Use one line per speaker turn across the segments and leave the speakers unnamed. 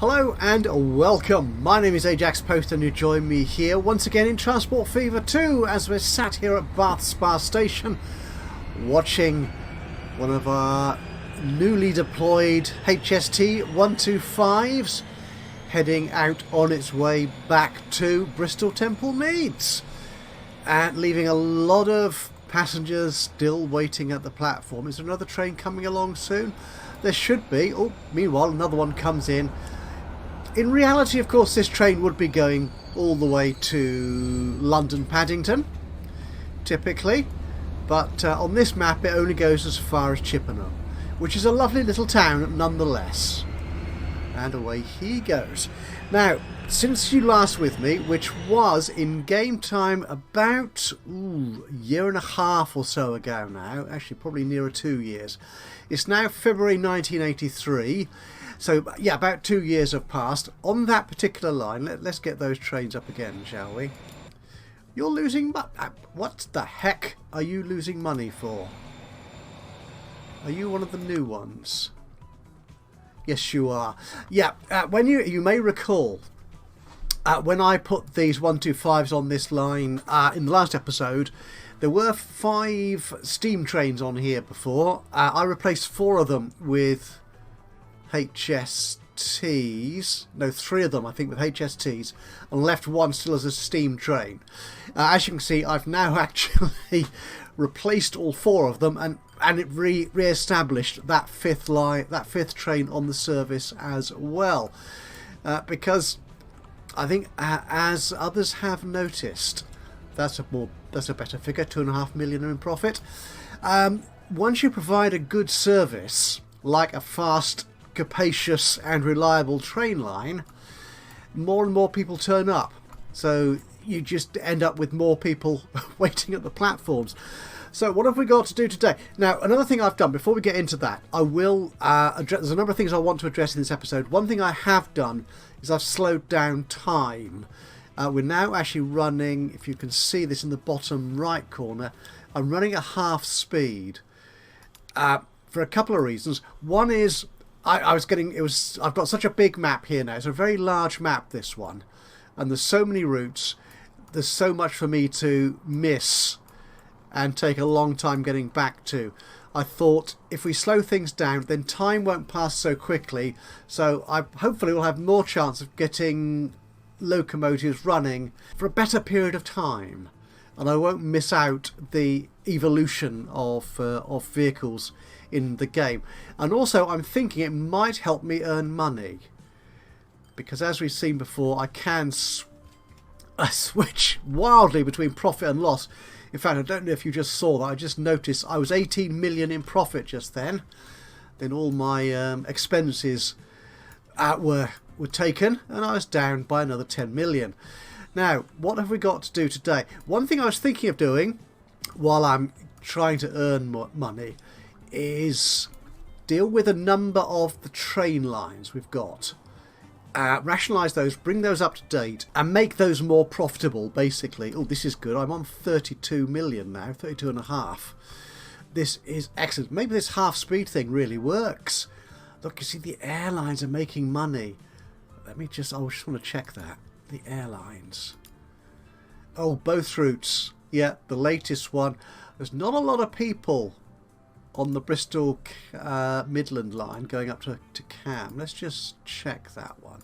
Hello and welcome. My name is Ajaxpost and you join me here once again in Transport Fever 2 as we're sat here at Bath Spa Station watching one of our newly deployed HST 125s heading out on its way back to Bristol Temple Meads and leaving a lot of passengers still waiting at the platform. Is there another train coming along soon? There should be. Oh, meanwhile another one comes in. In reality, of course, this train would be going all the way to London Paddington, typically, but on this map it only goes as far as Chippenham, which is a lovely little town nonetheless. And away he goes. Now, since you last with me, which was in game time about a year and a half or so ago now, actually probably nearer 2 years, it's now February 1983. So, yeah, about 2 years have passed. On that particular line, let's get those trains up again, shall we? You're losing money. What the heck are you losing money for? Are you one of the new ones? Yes, you are. Yeah, when you may recall, when I put these 125s on this line in the last episode, there were 5 steam trains on here before. I replaced 4 of them with HSTs, no, 3 of them I think with HSTs, and left one still as a steam train. As you can see, I've now actually replaced all 4 of them and it re-established that fifth train on the service as well, because I think as others have noticed, that's a better figure, 2.5 million in profit. Once you provide a good service like a fast, capacious and reliable train line, more and more people turn up, so you just end up with more people waiting at the platforms. So what have we got to do today? Now, another thing I've done before we get into that, I will address, there's a number of things I want to address in this episode. One thing I have done is I've slowed down time. We're now actually running, if you can see this in the bottom right corner, I'm running at half speed for a couple of reasons. One is I've got such a big map here now. It's a very large map, this one, and there's so many routes, there's so much for me to miss and take a long time getting back to. I thought if we slow things down, then time won't pass so quickly, so I hopefully will have more chance of getting locomotives running for a better period of time, and I won't miss out the evolution of vehicles in the game. And also I'm thinking it might help me earn money, because as we've seen before, I can switch wildly between profit and loss. In fact, I don't know if you just saw that, I just noticed I was 18 million in profit just then all my expenses were taken and I was down by another 10 million. Now, what have we got to do today? One thing I was thinking of doing while I'm trying to earn more money is deal with a number of the train lines we've got, rationalise those, bring those up to date and make those more profitable, basically. Oh, this is good. I'm on 32 million now, 32 and a half. This is excellent. Maybe this half speed thing really works. Look, you see the airlines are making money. Let me just, I just want to check that. The airlines. Oh, both routes. Yeah, the latest one. There's not a lot of people on the Bristol Midland line going up to Cam. Let's just check that one.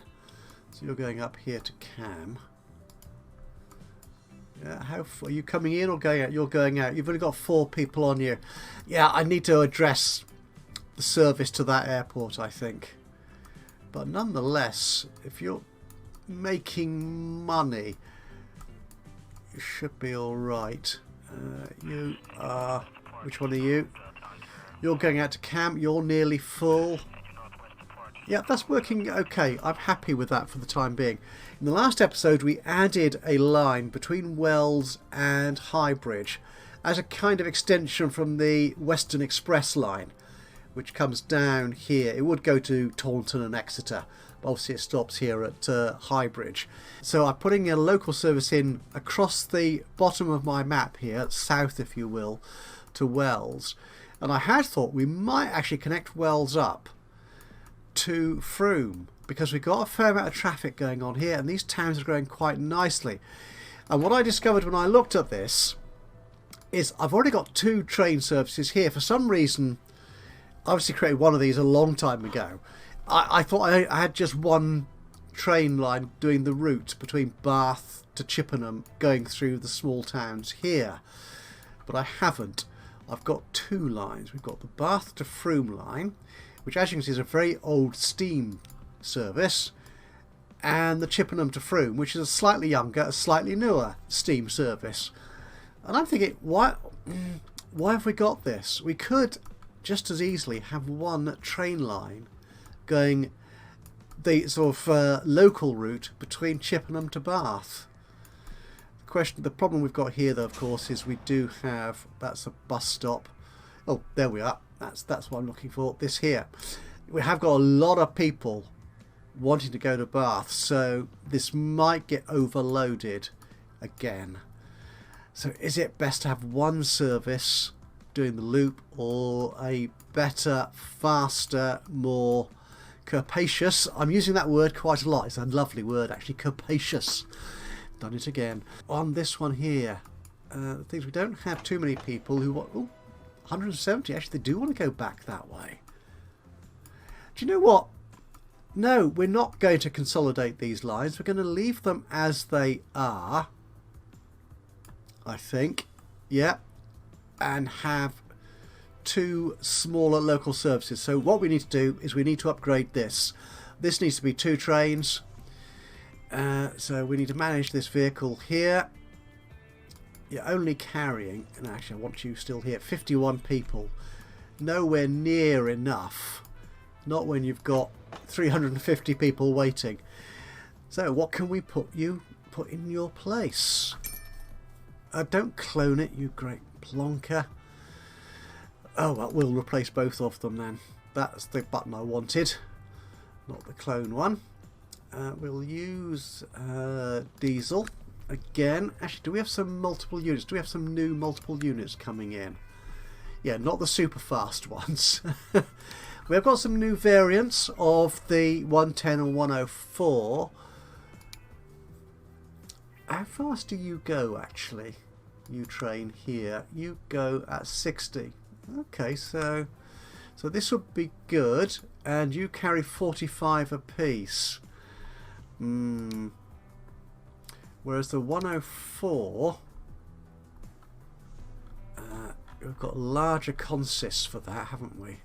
So you're going up here to Cam. Yeah, how are you coming in or going out? You're going out. You've only got 4 people on here. Yeah, I need to address the service to that airport, I think. But nonetheless, if you're making money, you should be all right. You are... Which one are you? You're going out to Cam. You're nearly full. Yeah, that's working okay. I'm happy with that for the time being. In the last episode, we added a line between Wells and Highbridge as a kind of extension from the Western Express line, which comes down here. It would go to Taunton and Exeter, but obviously it stops here at Highbridge. So I'm putting a local service in across the bottom of my map here, south if you will, to Wells. And I had thought we might actually connect Wells up to Frome because we've got a fair amount of traffic going on here, and these towns are growing quite nicely. And what I discovered when I looked at this is I've already got 2 train services here. For some reason, I obviously created one of these a long time ago. I thought I had just one train line doing the route between Bath to Chippenham, going through the small towns here, but I haven't. I've got 2 lines. We've got the Bath to Frome line, which as you can see is a very old steam service, and the Chippenham to Frome, which is a slightly younger, a slightly newer steam service. And I'm thinking, why have we got this? We could just as easily have one train line going the sort of local route between Chippenham to Bath. The problem we've got here, though, of course, is we do have, that's a bus stop. Oh, there we are. That's what I'm looking for. This here. We have got a lot of people wanting to go to Bath, so this might get overloaded again. So is it best to have one service doing the loop, or a better, faster, more capacious, I'm using that word quite a lot, it's a lovely word actually, capacious, done it again, on this one here. The things, we don't have too many people who want, 170, actually they do want to go back that way. Do you know what? No, we're not going to consolidate these lines, we're going to leave them as they are, I think, yeah, and have 2 smaller local services. So what we need to do is we need to upgrade this. This needs to be 2 trains. So we need to manage this vehicle here. You're only carrying, and actually I want you still here, 51 people. Nowhere near enough. Not when you've got 350 people waiting. So what can we put in your place? Don't clone it, you great plonker. Oh well, we'll replace both of them then. That's the button I wanted, not the clone one. We'll use diesel again. Actually, do we have some multiple units? Do we have some new multiple units coming in? Yeah, not the super fast ones. We have got some new variants of the 110 and 104. How fast do you go actually? You train here. You go at 60. Okay, so this would be good, and you carry 45 apiece. Whereas the 104, we've got larger consists for that, haven't we?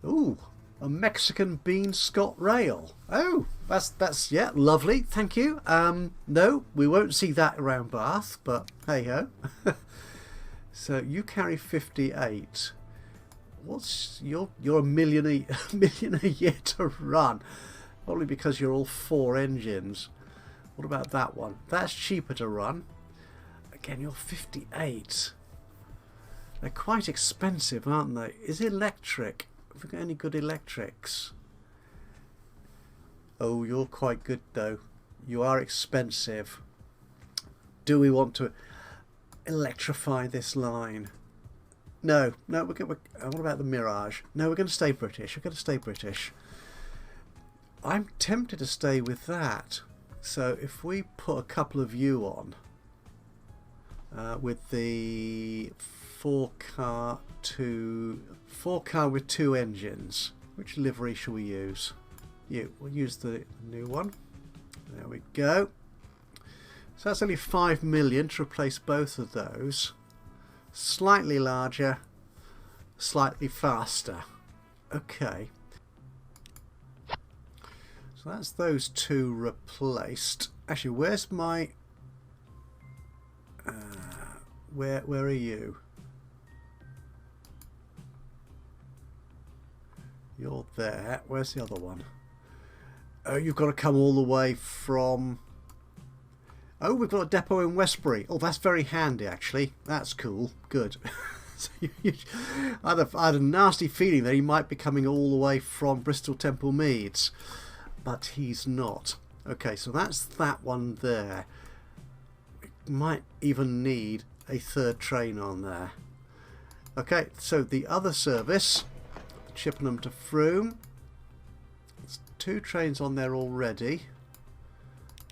Ooh, a Mexican bean Scott rail. Oh, that's yeah, lovely. Thank you. No, we won't see that around Bath, but hey ho. So you carry 58. What's you're a million a year to run, probably because you're all 4 engines. What about that one? That's cheaper to run. Again, you're 58. They're quite expensive, aren't they? Is it electric? Have we got any good electrics? Oh, you're quite good though. You are expensive. Do we want to electrify this line? No, what about the Mirage? No, we're going to stay British. We're going to stay British. I'm tempted to stay with that. So if we put a couple of you on with the 4-car with 2 engines, which livery shall we use? We'll use the new one. There we go. So that's only 5 million to replace both of those. Slightly larger, slightly faster. Okay. So that's those 2 replaced. Actually, where's my... where are you? You're there. Where's the other one? Oh, you've got to come all the way from... Oh, we've got a depot in Westbury. Oh, that's very handy, actually. That's cool. Good. So I had a nasty feeling that he might be coming all the way from Bristol Temple Meads, but he's not. Okay, so that's that one there. We might even need a 3rd train on there. Okay, so the other service, Chippenham to Frome. Let's 2 trains on there already.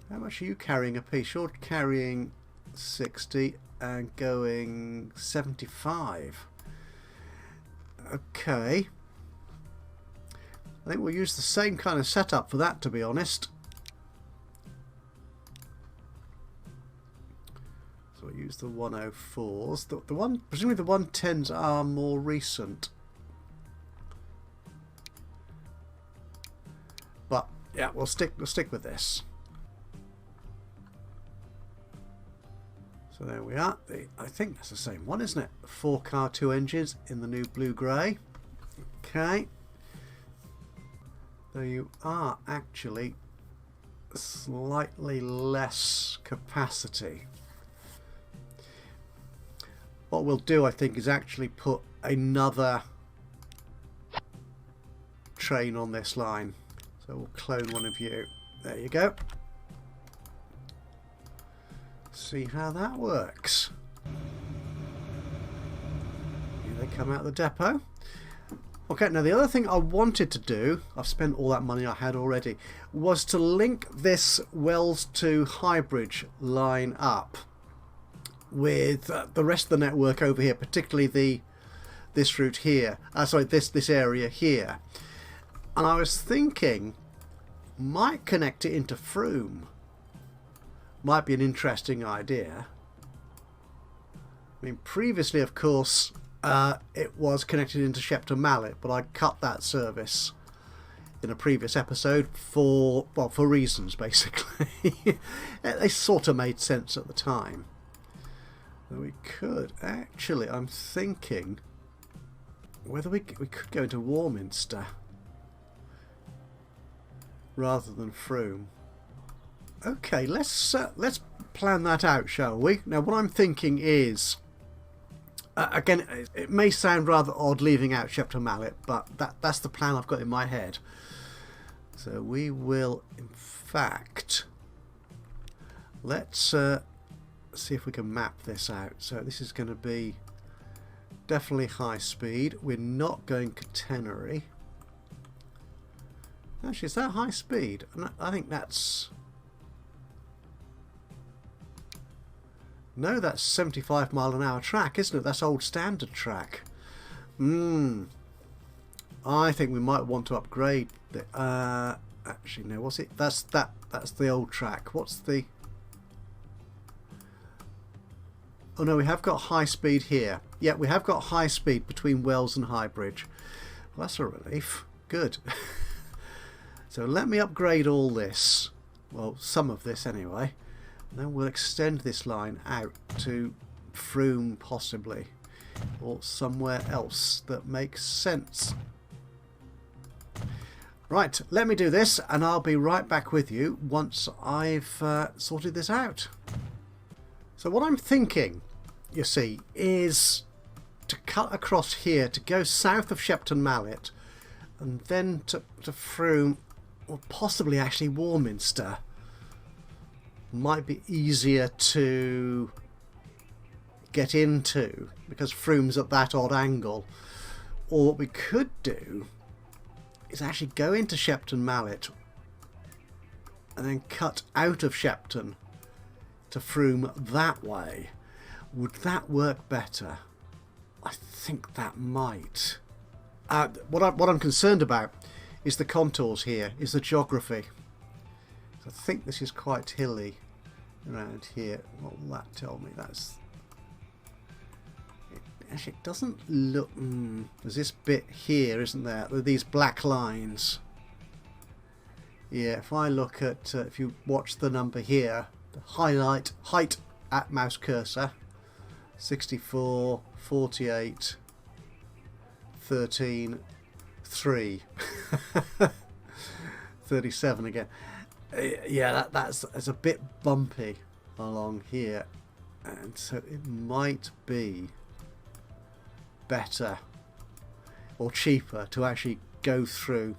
How much are you carrying a piece? You're carrying 60 and going 75. Okay. I think we'll use the same kind of setup for that, to be honest. So we'll use the 104s. Presumably the 110s are more recent. But yeah, we'll stick with this. So there we are. I think that's the same one, isn't it? 4 car, 2 engines in the new blue-grey. Okay. So you are actually slightly less capacity. What we'll do, I think, is actually put another train on this line. So we'll clone one of you. There you go. See how that works. Here they come out of the depot. Okay, now the other thing I wanted to do, I've spent all that money I had already, was to link this Wells to Highbridge line up with the rest of the network over here, particularly this route here. Sorry, this area here. And I was thinking, might connect it into Frome. Might be an interesting idea. I mean, previously, of course, it was connected into Shepton Mallet, but I cut that service in a previous episode for reasons, basically. They sort of made sense at the time. We could actually, I'm thinking whether we could go into Warminster rather than Frome. Okay, let's plan that out, shall we? Now, what I'm thinking is, again, it may sound rather odd leaving out Shepton Mallet, but that's the plan I've got in my head. So we will, in fact, let's see if we can map this out. So this is going to be definitely high speed. We're not going catenary. Actually, is that high speed? I think that's... No, that's 75 mile an hour track, isn't it? That's old standard track. I think we might want to upgrade the... actually, no, what's it? That's the old track. What's the... Oh no, we have got high speed here. Yeah, we have got high speed between Wells and Highbridge. Well, that's a relief. Good. So let me upgrade all this. Well, some of this anyway. And then we'll extend this line out to Frome possibly. Or somewhere else that makes sense. Right, let me do this and I'll be right back with you once I've sorted this out. So what I'm thinking, you see, is to cut across here to go south of Shepton Mallet and then to Frome, or possibly actually Warminster. Might be easier to get into because Frome's at that odd angle. Or what we could do is actually go into Shepton Mallet and then cut out of Shepton to Frome that way. Would that work better? I think that might. What I'm concerned about is the contours here, is the geography. I think this is quite hilly around here. What will that tell me? Actually, it doesn't look... there's this bit here, isn't there? With these black lines. Yeah, if I look at... if you watch the number here, the height at mouse cursor, 64, 48, 13, 3. 37 again. Yeah, that's a bit bumpy along here. And so it might be better or cheaper to actually go through.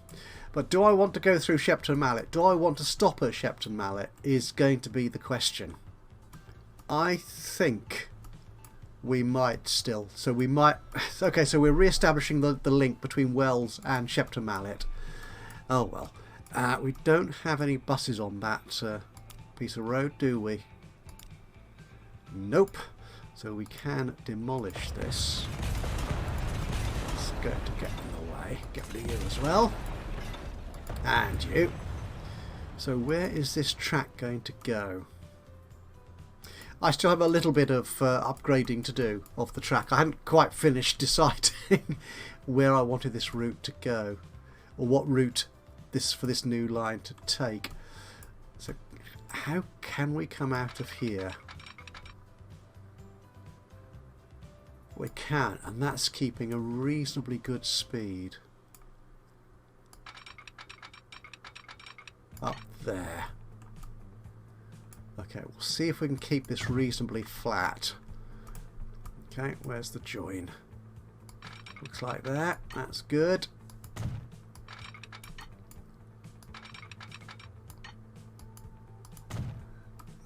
But do I want to go through Shepton Mallet? Do I want to stop at Shepton Mallet is going to be the question. I think we might still. So we might... Okay, so we're re-establishing the link between Wells and Shepton Mallet. Oh well. We don't have any buses on that piece of road, do we? Nope. So we can demolish this. It's going to get in the way. Get rid of you as well. And you. So where is this track going to go? I still have a little bit of upgrading to do of the track. I hadn't quite finished deciding where I wanted this route to go, or what route for this new line to take. So how can we come out of here? We can, and that's keeping a reasonably good speed. Up there. Okay, we'll see if we can keep this reasonably flat. Okay, where's the join? Looks like that. That's good.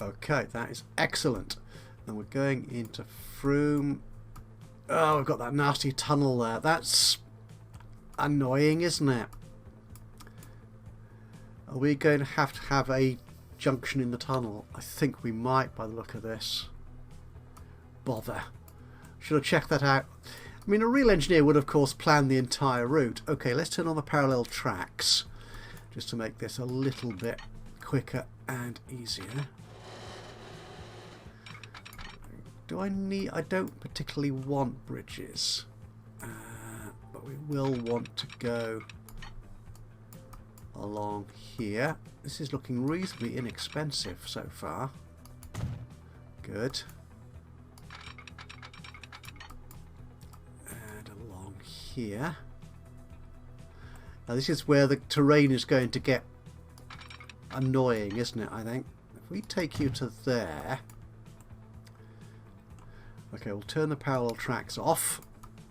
Okay, that is excellent. And we're going into Frome. Oh, we've got that nasty tunnel there. That's annoying, isn't it? Are we going to have a junction in the tunnel? I think we might by the look of this. Bother. Should have checked that out. I mean, a real engineer would of course plan the entire route. Okay, let's turn on the parallel tracks just to make this a little bit quicker and easier. Do I need... I don't particularly want bridges, but we will want to go along here. This is looking reasonably inexpensive so far. Good. And along here. Now this is where the terrain is going to get annoying, isn't it, I think? If we take you to there... Okay, we'll turn the parallel tracks off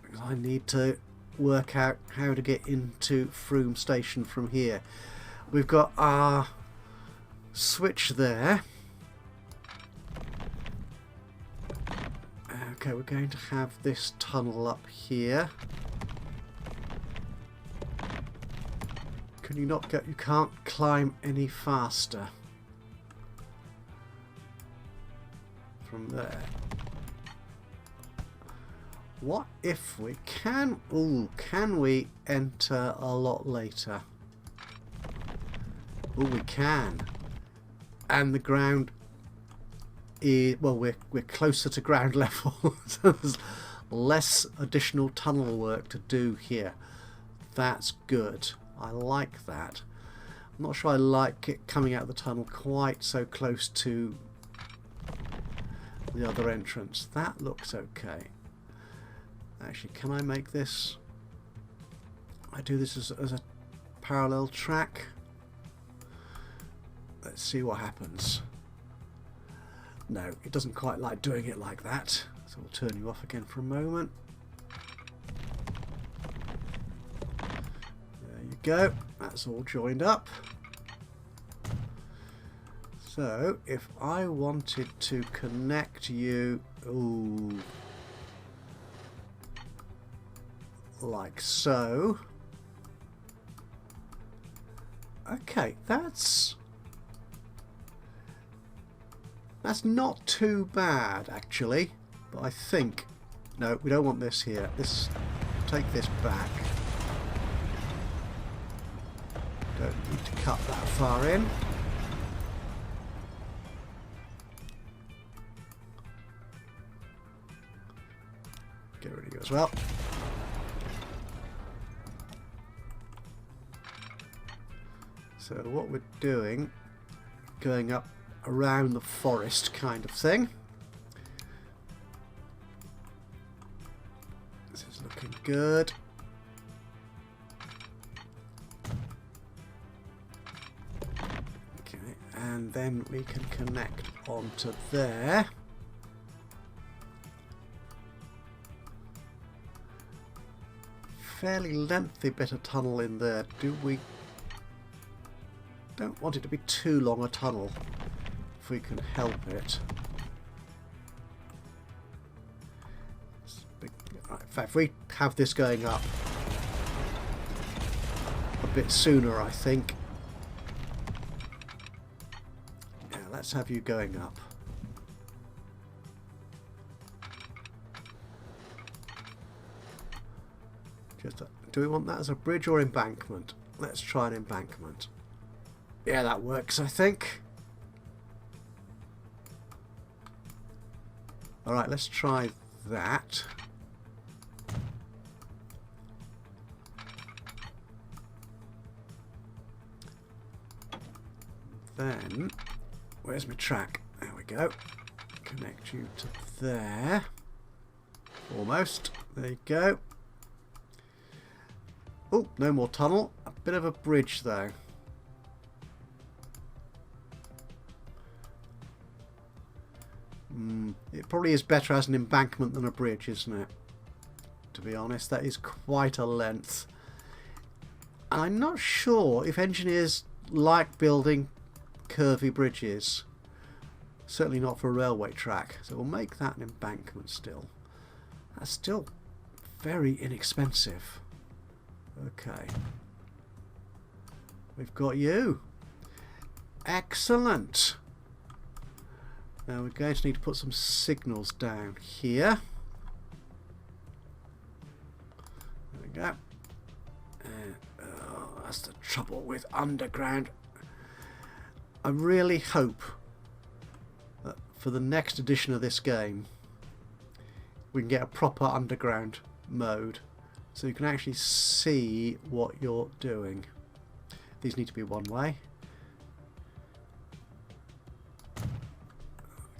because I need to work out how to get into Frome Station from here. We've got our switch there. Okay, we're going to have this tunnel up here. Can you not get... You can't climb any faster from there. What if we can... Ooh, can we enter a lot later? Ooh, we can. And the ground is... Well, we're closer to ground level. So there's less additional tunnel work to do here. That's good. I like that. I'm not sure I like it coming out of the tunnel quite so close to the other entrance. That looks okay. Actually, can I make this... I do this as a parallel track? Let's see what happens. No, it doesn't quite like doing it like that. So we'll turn you off again for a moment. There you go. That's all joined up. So, if I wanted to connect you... Ooh... like so. Okay, that's not too bad actually, but I think no, we don't want this here. This, take this back. Don't need to cut that far in. Get rid of you as well. So what we're doing, going up around the forest kind of thing. This is looking good. Okay, and then we can connect onto there. Fairly lengthy bit of tunnel in there. Do we... Don't want it to be too long a tunnel if we can help it. In fact, if we have this going up a bit sooner, I think let's have you going up. Do we want that as a bridge or embankment? Let's try an embankment. Yeah, that works, I think. Alright, let's try that. Then, where's my track? There we go. Connect you to there. Almost. There you go. Oh, no more tunnel. A bit of a bridge though. It probably is better as an embankment than a bridge, isn't it? To be honest, that is quite a length. And I'm not sure if engineers like building curvy bridges. Certainly not for a railway track. So we'll make that an embankment still. That's still very inexpensive. Okay. We've got you. Excellent. Now we're going to need to put some signals down here. There we go. Oh, that's the trouble with underground. I really hope that for the next edition of this game we can get a proper underground mode so you can actually see what you're doing. These need to be one way.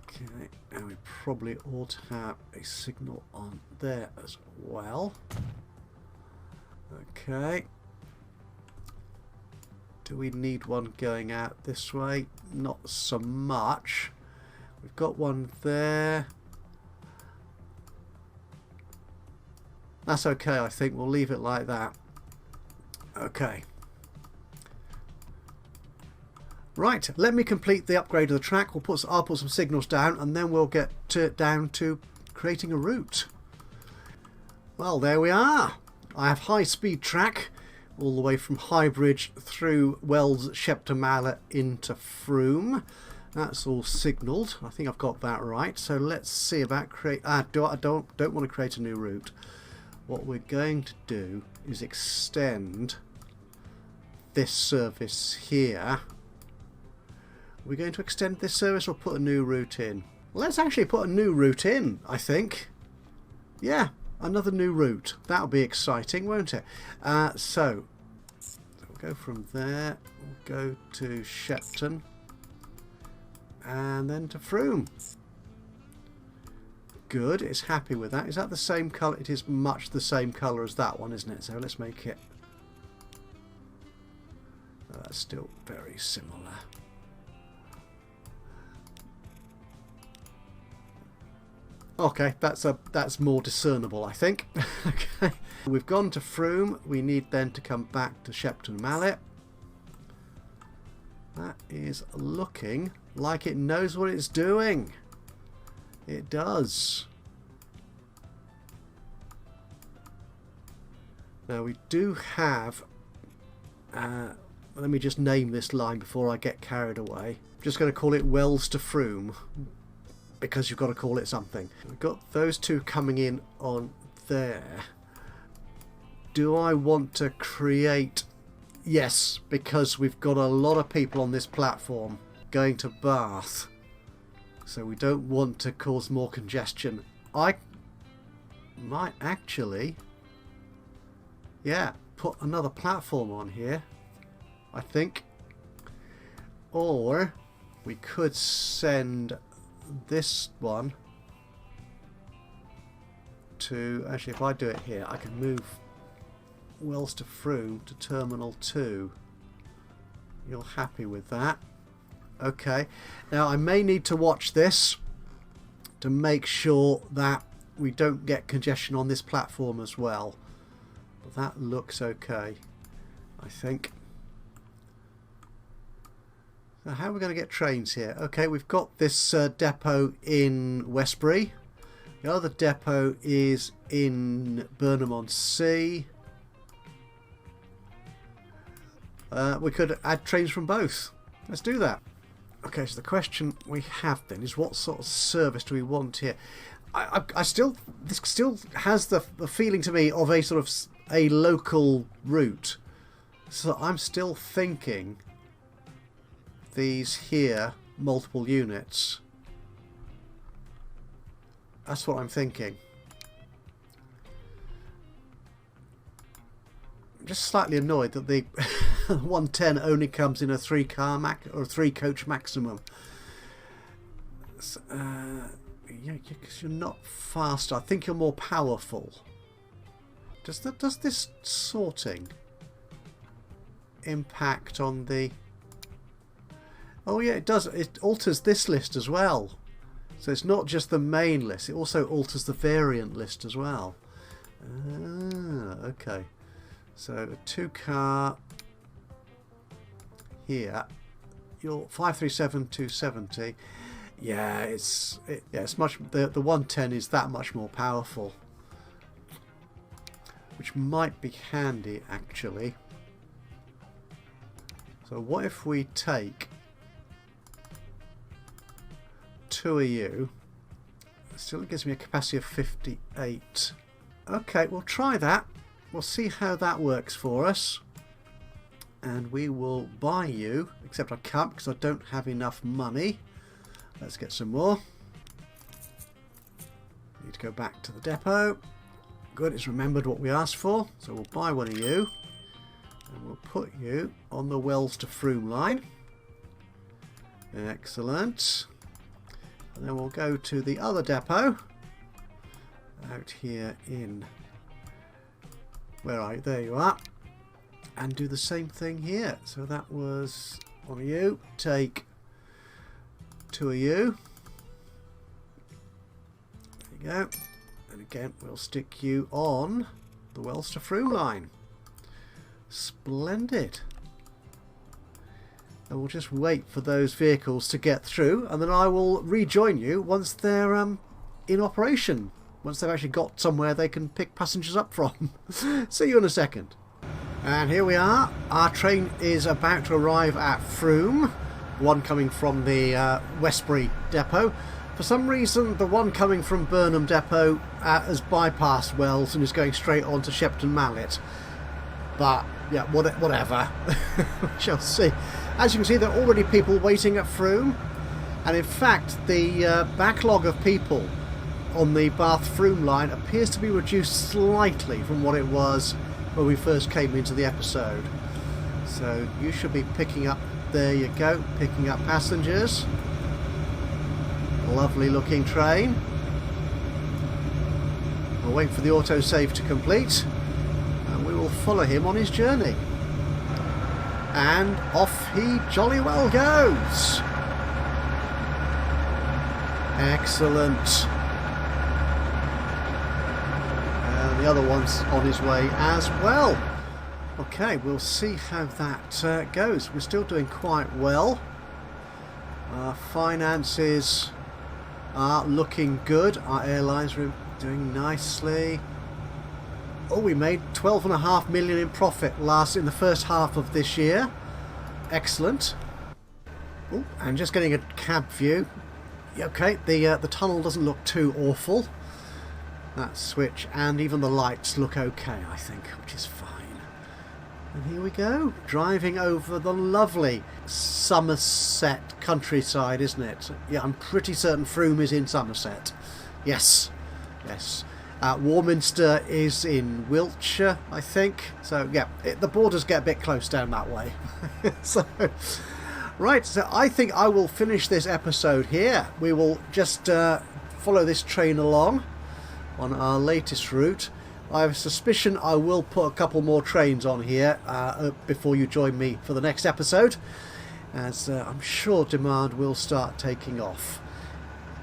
Okay, and we probably ought to have a signal on there as well. Okay. Do we need one going out this way? Not so much. We've got one there. That's okay, I think. We'll leave it like that. Okay. Right, let me complete the upgrade of the track. I'll put some signals down and then we'll get down to creating a route. Well, there we are. I have high-speed track all the way from Highbridge through Wells, Shepton-Mallet into Frome. That's all signalled. I think I've got that right. So let's see about create. I don't want to create a new route. What we're going to do is extend this service here. We're going to extend this service or put a new route in? Let's actually put a new route in, I think. Yeah, another new route. That'll be exciting, won't it? So we'll go from there. We'll go to Shepton. And then to Frome. Good, it's happy with that. Is that the same colour? It is much the same colour as that one, isn't it? So let's make it... that's still very similar. Okay, that's more discernible, I think. Okay, we've gone to Frome. We need then to come back to Shepton-Mallet. That is looking like it knows what it's doing. It does. Now we do have... let me just name this line before I get carried away. I'm just going to call it Wells to Frome, because you've got to call it something. We've got those two coming in on there. Do I want to create... Yes, because we've got a lot of people on this platform going to Bath. So we don't want to cause more congestion. I might actually, yeah, put another platform on here, I think. Or we could send this one to... Actually, if I do it here, I can move Wells to Frome to Terminal 2. You're happy with that? Okay, now I may need to watch this to make sure that we don't get congestion on this platform as well. But that looks okay, I think. So how are we going to get trains here? Okay, we've got this depot in Westbury. The other depot is in Burnham-on-Sea. We could add trains from both. Let's do that. Okay, so the question we have then is, what sort of service do we want here? This still has the feeling to me of a sort of a local route. So I'm still thinking these here multiple units. That's what I'm thinking. I'm just slightly annoyed that the 110 only comes in a 3-coach maximum. So, yeah, because you're not faster. I think you're more powerful. Does this sorting impact on the... Oh yeah, it does. It alters this list as well. So it's not just the main list, it also alters the variant list as well. Ah, okay. So a 2-car here. Your 537-270. Yeah, it's much. The 110 is that much more powerful, which might be handy actually. So what if we take 2 of you? Still gives me a capacity of 58. Okay, we'll try that. We'll see how that works for us. And we will buy you, except I can't because I don't have enough money. Let's get some more. Need to go back to the depot. Good, it's remembered what we asked for. So we'll buy one of you. And we'll put you on the Wells to Frome line. Excellent. And then we'll go to the other depot. Out here in... Where are you? There you are. And do the same thing here. So that was one of you. Take 2 of you. There you go. And again, we'll stick you on the Wells to Frome line. Splendid. And we'll just wait for those vehicles to get through, and then I will rejoin you once they're in operation. Once they've actually got somewhere they can pick passengers up from. See you in a second. And here we are. Our train is about to arrive at Frome. One coming from the Westbury depot. For some reason, the one coming from Burnham depot has bypassed Wells and is going straight on to Shepton Mallet. But yeah, whatever. We shall see. As you can see, there are already people waiting at Frome, and in fact, the backlog of people on the Bath-Frome line appears to be reduced slightly from what it was when we first came into the episode. So you should be picking up, there you go, picking up passengers. Lovely looking train. We'll wait for the autosave to complete, and we will follow him on his journey. And off he jolly well goes. Excellent. The other one's on his way as well. Okay, we'll see how that goes. We're still doing quite well. Our finances are looking good. Our airlines are doing nicely. Oh, we made 12.5 million in profit in the first half of this year. Excellent. Oh, and just getting a cab view. Okay, the tunnel doesn't look too awful. That switch, and even the lights look okay, I think, which is fine. And here we go, driving over the lovely Somerset countryside, isn't it? Yeah, I'm pretty certain Frome is in Somerset. Yes, yes. Warminster is in Wiltshire, I think. So yeah, the borders get a bit close down that way. So, right, so I think I will finish this episode here. We will just follow this train along on our latest route. I have a suspicion I will put a couple more trains on here before you join me for the next episode, as I'm sure demand will start taking off.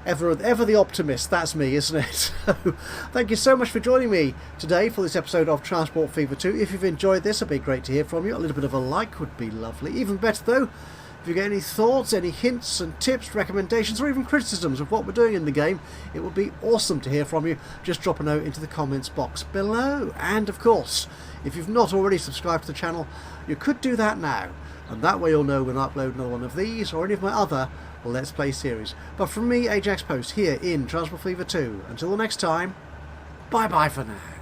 Ever the optimist, that's me, isn't it? So, thank you so much for joining me today for this episode of Transport Fever 2. If you've enjoyed this, it'd be great to hear from you. A little bit of a like would be lovely. Even better though, if you get any thoughts, any hints and tips, recommendations, or even criticisms of what we're doing in the game, it would be awesome to hear from you. Just drop a note into the comments box below. And of course, if you've not already subscribed to the channel, you could do that now. and that way you'll know when I upload another one of these or any of my other Let's Play series. But from me, Ajaxpost, here in Transport Fever 2, until the next time, bye bye for now.